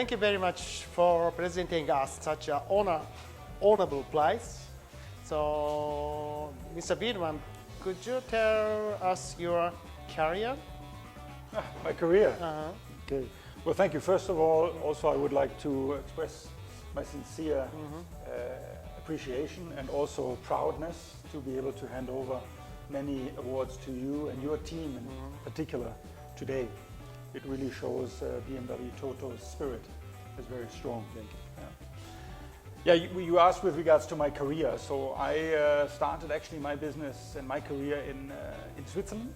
thank you very much for presenting us such an honorable prize. So, Mr. Biedman, could you tell us your career? My career? Okay. Well, thank you. First of all, also I would like to express my sincere appreciation and also proudness to be able to hand over many awards to you and your team in particular today. It really shows BMW Toto's spirit is very strong. Thank you. Yeah, you asked with regards to my career. So I started actually my business and my career in Switzerland,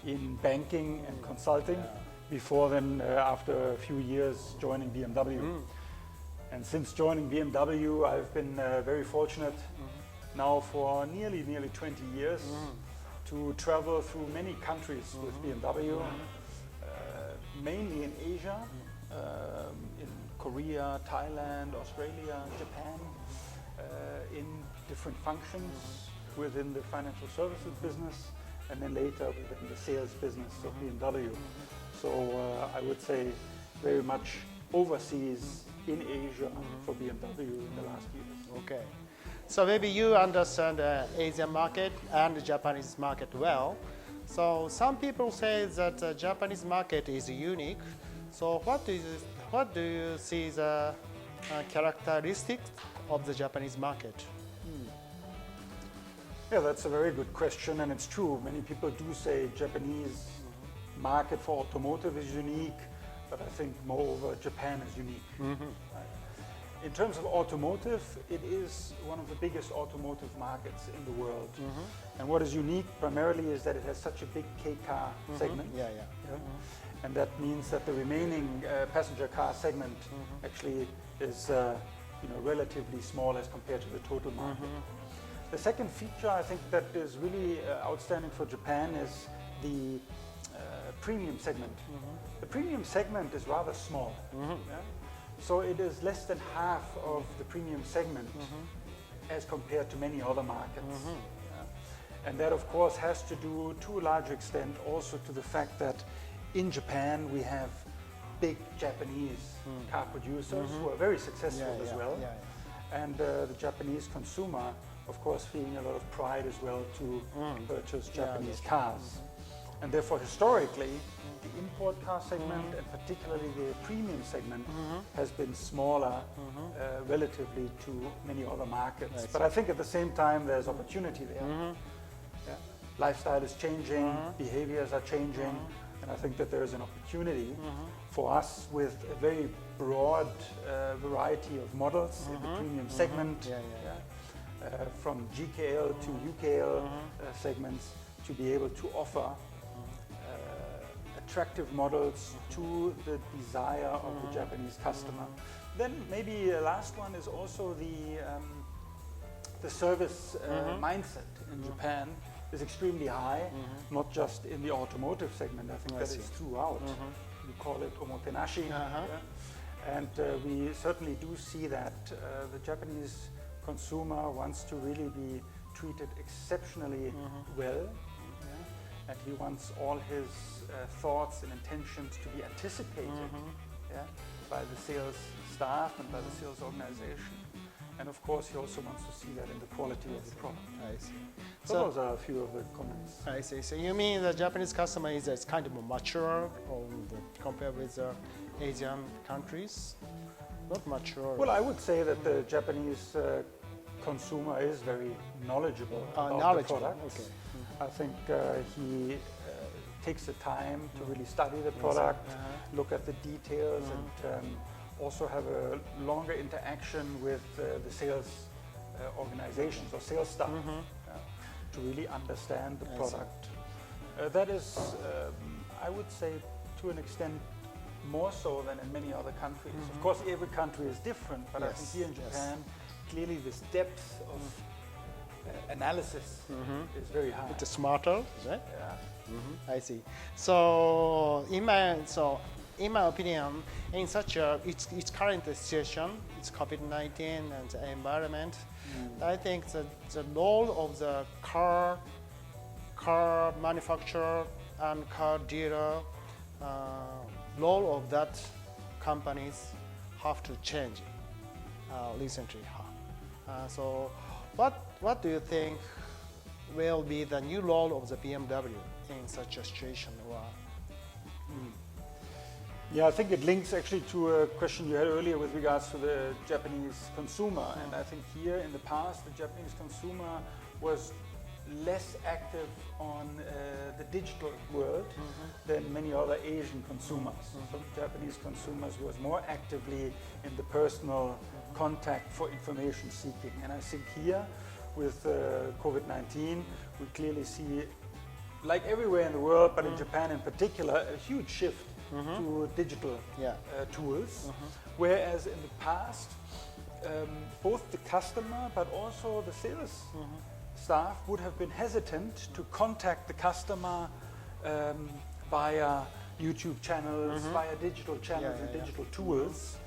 in banking and consulting. Before then, after a few years, joining BMW. And since joining BMW, I've been very fortunate now for nearly 20 years to travel through many countries with BMW, mainly in Asia, in Korea, Thailand, Australia, Japan, in different functions within the financial services business, and then later within the sales business of BMW. So I would say very much overseas in Asia for BMW in the last years. Okay. So maybe you understand the Asian market and the Japanese market well. So some people say that the Japanese market is unique. So what do you see the characteristics of the Japanese market? Yeah, that's a very good question, and it's true. Many people do say Japanese market for automotive is unique, but I think moreover Japan is unique. In terms of automotive, it is one of the biggest automotive markets in the world. And what is unique primarily is that it has such a big K-car segment. And that means that the remaining passenger car segment actually is relatively small as compared to the total market. The second feature I think that is really outstanding for Japan is the premium segment. The premium segment is rather small. So it is less than half of the premium segment as compared to many other markets. And that of course has to do to a large extent also to the fact that in Japan we have big Japanese car producers who are very successful as well. And the Japanese consumer of course feeling a lot of pride as well to purchase Japanese cars. And therefore historically the import car segment and particularly the premium segment has been smaller relatively to many other markets. But I think at the same time there's opportunity there. Lifestyle is changing, behaviors are changing, and I think that there is an opportunity for us with a very broad variety of models in the premium segment, from GKL to UKL segments, to be able to offer attractive models to the desire of the Japanese customer. Then maybe the last one is also the service mindset in Japan is extremely high, not just in the automotive segment. I think that is throughout. We call it omotenashi. And we certainly do see that the Japanese consumer wants to really be treated exceptionally well. And he wants all his thoughts and intentions to be anticipated by the sales staff and by the sales organization. And of course, he also wants to see that in the quality of the product. I see. So those are a few of the comments. I see. So you mean the Japanese customer is kind of mature compared with the Asian countries? Not mature. Well, I would say that the Japanese consumer is very knowledgeable about the products. Okay. I think he takes the time to really study the product, look at the details, and also have a longer interaction with the sales organizations or sales staff to really understand the product. That is, I would say, to an extent, more so than in many other countries. Of course, every country is different, but I think here in Japan, clearly this depth of analysis is very high. It's smarter, right? I see. So in my opinion, in such its current situation, it's COVID-19 and the environment, I think the role of the car manufacturer and car dealer, role of that companies have to change recently. So what do you think will be the new role of the BMW in such a situation? Yeah, I think it links actually to a question you had earlier with regards to the Japanese consumer. And I think here in the past, the Japanese consumer was less active on the digital world than many other Asian consumers. So Japanese consumers was more actively in the personal contact for information seeking. And I think here with COVID-19, we clearly see, like everywhere in the world, but in Japan in particular, a huge shift to digital tools. Whereas in the past, both the customer but also the sales staff would have been hesitant to contact the customer via YouTube channels, via digital channels and digital tools.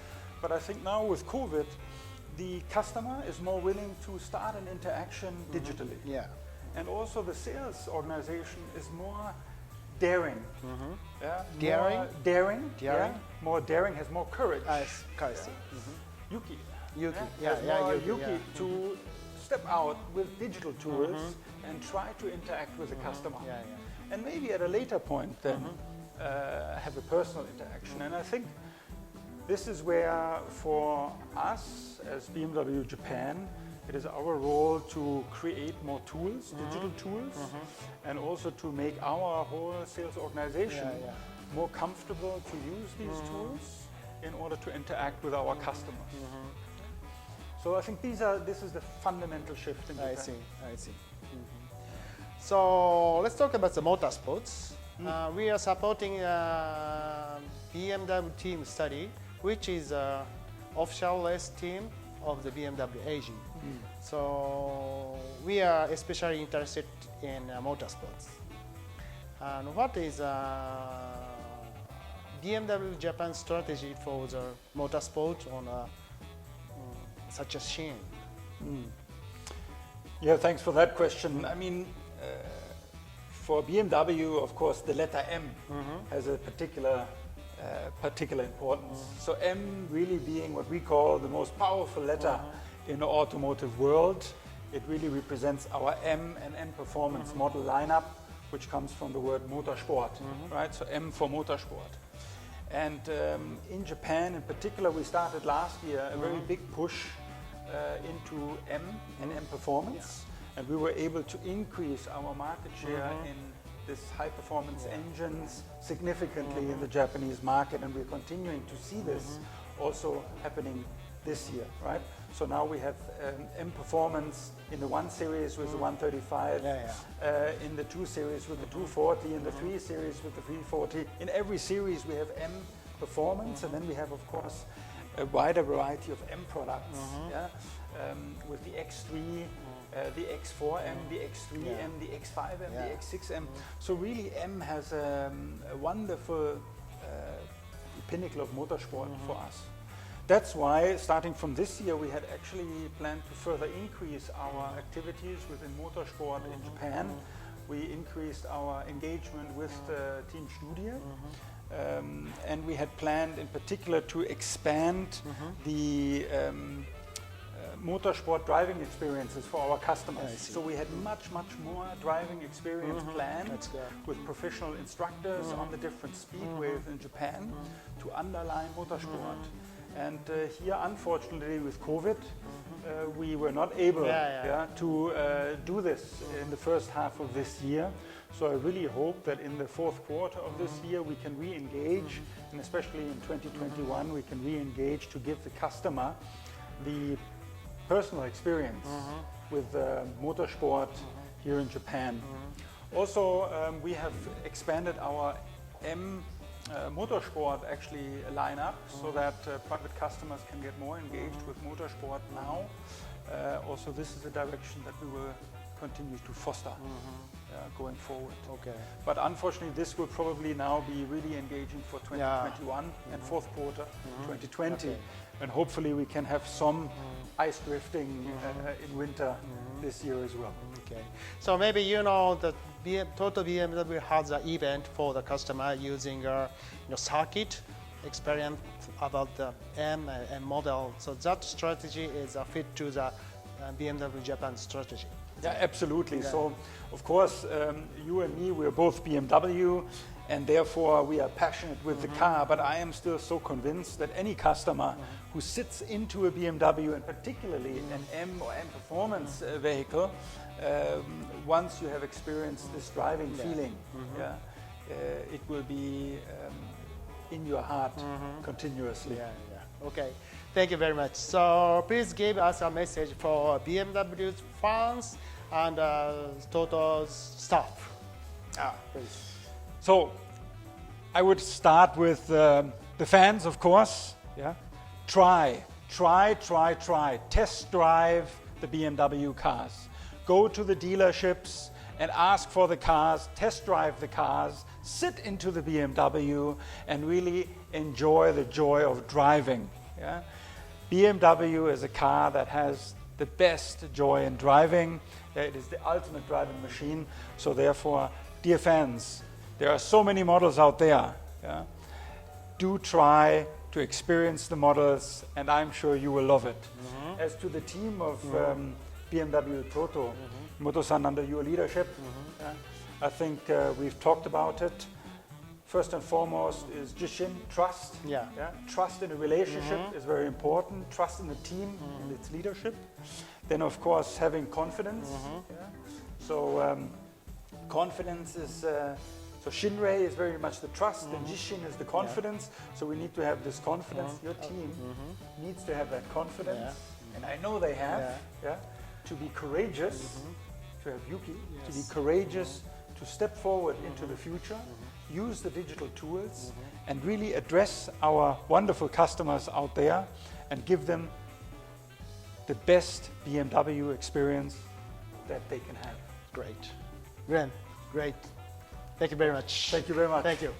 But I think now with COVID, the customer is more willing to start an interaction digitally. And also the sales organization is more daring. Daring. More daring, has more courage. Yuki. Yuki to step out with digital tools and try to interact with the customer. And maybe at a later point then have a personal interaction. And I think this is where for us as BMW Japan, it is our role to create more tools, digital tools, and also to make our whole sales organization more comfortable to use these tools in order to interact with our customers. So I think this is the fundamental shift in Japan. I see. So let's talk about the motorsports. We are supporting BMW team study, which is official race team of the BMW AG. So we are especially interested in motorsports. And what is BMW Japan's strategy for the motorsport on such a scene? Yeah, thanks for that question. I mean, for BMW, of course, the letter M has a particular importance. So M really being what we call the most powerful letter in the automotive world. It really represents our M and M performance model lineup, which comes from the word motorsport, right? So M for motorsport. And in Japan in particular, we started last year a very big push into M and M performance. And we were able to increase our market share in this high performance engines significantly in the Japanese market. And we're continuing to see this also happening this year, right? So now we have M performance in the 1 series with the 135, in the 2 series with the 240, in the 3 series with the 340. In every series we have M performance, and then we have, of course, a wider variety of M products, with the X3, the X4M, the X3M, the X5M, the X6M. So really M has a wonderful pinnacle of motorsport for us. That's why, starting from this year, we had actually planned to further increase our activities within motorsport in Japan. We increased our engagement with Team Studie, and we had planned in particular to expand the motorsport driving experiences for our customers. So we had much more driving experience planned with professional instructors on the different speedways in Japan to underline motorsport. And here, unfortunately, with COVID, we were not able to do this in the first half of this year. So I really hope that in the 4th quarter of this year we can re-engage, and especially in 2021 we can re-engage to give the customer the personal experience with motorsport here in Japan. Also, we have expanded our M motorsport actually line up so that private customers can get more engaged with motorsport now. Also, this is a direction that we will continue to foster going forward. But unfortunately, this will probably now be really engaging for 2021 and 4th quarter 2020. And hopefully we can have some ice drifting in winter this year as well. So maybe you know that TotoBMW has an event for the customer using circuit experience about the M and model. So that strategy is a fit to the BMW Japan strategy. Yeah, absolutely. Yeah. So, of course, you and me, we're both BMW, and therefore we are passionate with the car, but I am still so convinced that any customer who sits into a BMW, and particularly an M or M performance vehicle, once you have experienced this driving feeling, it will be in your heart continuously. Yeah, yeah. Okay. Thank you very much. So please give us a message for BMW's fans and Toto's staff. Please. So I would start with the fans, of course. Yeah. Try. Test drive the BMW cars. Go to the dealerships and ask for the cars, test drive the cars, sit into the BMW and really enjoy the joy of driving. Yeah? BMW is a car that has the best joy in driving. It is the ultimate driving machine. So therefore, dear fans, there are so many models out there. Yeah? Do try to experience the models, and I'm sure you will love it. As to the team of BMW Toto, Moto-san, under your leadership, I think we've talked about it. First and foremost is Jishin, trust. Yeah. Trust in a relationship is very important. Trust in the team and its leadership. Then, of course, having confidence. Yeah. So confidence is, so Shinrei is very much the trust and Jishin is the confidence. So we need to have this confidence. Your team needs to have that confidence. And I know they have. To be courageous, to have Yuki, to be courageous, to step forward into the future. Use the digital tools and really address our wonderful customers out there and give them the best BMW experience that they can have. Great. Great. Thank you very much. Thank you very much. Thank you.